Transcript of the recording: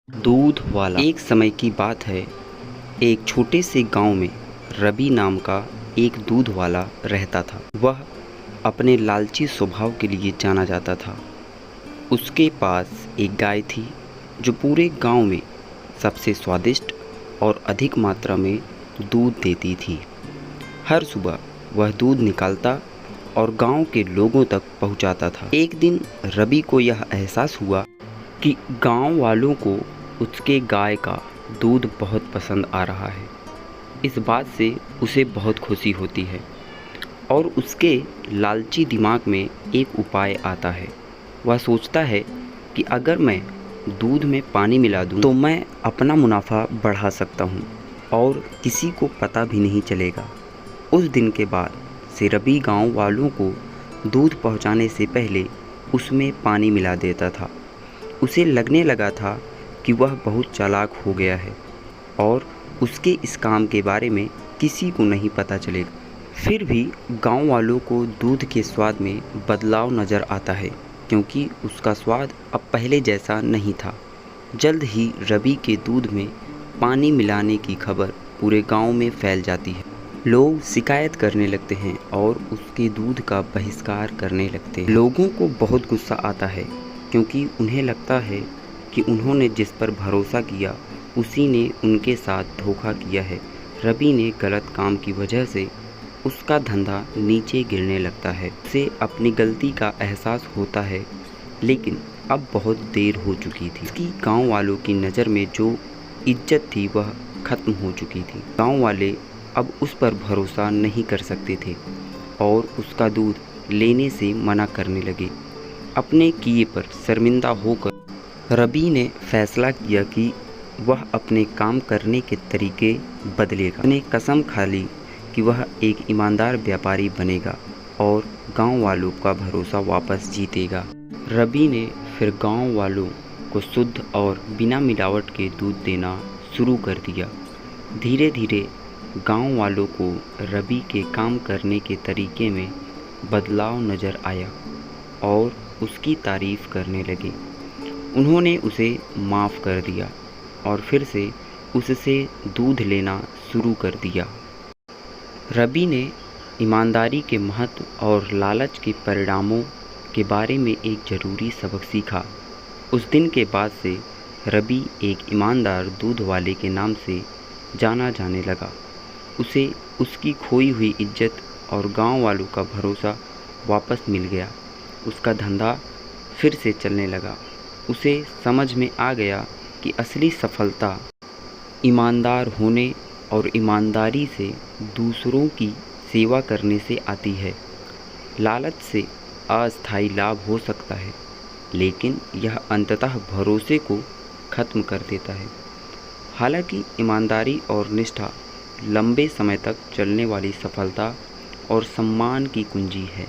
दूध वाला। एक समय की बात है, एक छोटे से गांव में रवि नाम का एक दूध वाला रहता था। वह अपने लालची स्वभाव के लिए जाना जाता था। उसके पास एक गाय थी जो पूरे गांव में सबसे स्वादिष्ट और अधिक मात्रा में दूध देती थी। हर सुबह वह दूध निकालता और गांव के लोगों तक पहुंचाता था। एक दिन रवि को यह एहसास हुआ कि गांव वालों को उसके गाय का दूध बहुत पसंद आ रहा है। इस बात से उसे बहुत खुशी होती है और उसके लालची दिमाग में एक उपाय आता है। वह सोचता है कि अगर मैं दूध में पानी मिला दूं तो मैं अपना मुनाफा बढ़ा सकता हूं और किसी को पता भी नहीं चलेगा। उस दिन के बाद से रवि गांव वालों को दूध पहुंचाने से पहले उसमें पानी मिला देता था। उसे लगने लगा था कि वह बहुत चालाक हो गया है और उसके इस काम के बारे में किसी को नहीं पता चलेगा। फिर भी गांव वालों को दूध के स्वाद में बदलाव नज़र आता है, क्योंकि उसका स्वाद अब पहले जैसा नहीं था। जल्द ही रवि के दूध में पानी मिलाने की खबर पूरे गांव में फैल जाती है। लोग शिकायत करने लगते हैं और उसके दूध का बहिष्कार करने लगते हैं। लोगों को बहुत गुस्सा आता है, क्योंकि उन्हें लगता है कि उन्होंने जिस पर भरोसा किया उसी ने उनके साथ धोखा किया है। रवि ने गलत काम की वजह से उसका धंधा नीचे गिरने लगता है। उसे अपनी गलती का एहसास होता है, लेकिन अब बहुत देर हो चुकी थी। उसकी गांव वालों की नज़र में जो इज्जत थी वह खत्म हो चुकी थी। गांव वाले अब उस पर भरोसा नहीं कर सकते थे और उसका दूध लेने से मना करने लगे। अपने किए पर शर्मिंदा होकर रवि ने फैसला किया कि वह अपने काम करने के तरीके बदलेगा। उसने कसम खा ली कि वह एक ईमानदार व्यापारी बनेगा और गांव वालों का भरोसा वापस जीतेगा। रवि ने फिर गांव वालों को शुद्ध और बिना मिलावट के दूध देना शुरू कर दिया। धीरे धीरे गांव वालों को रवि के काम करने के तरीके में बदलाव नज़र आया और उसकी तारीफ़ करने लगे। उन्होंने उसे माफ़ कर दिया और फिर से उससे दूध लेना शुरू कर दिया। रवि ने ईमानदारी के महत्व और लालच के परिणामों के बारे में एक ज़रूरी सबक सीखा। उस दिन के बाद से रवि एक ईमानदार दूध वाले के नाम से जाना जाने लगा। उसे उसकी खोई हुई इज्जत और गांव वालों का भरोसा वापस मिल गया। उसका धंधा फिर से चलने लगा। उसे समझ में आ गया कि असली सफलता ईमानदार होने और ईमानदारी से दूसरों की सेवा करने से आती है। लालच से अस्थायी लाभ हो सकता है, लेकिन यह अंततः भरोसे को खत्म कर देता है। हालांकि ईमानदारी और निष्ठा लंबे समय तक चलने वाली सफलता और सम्मान की कुंजी है।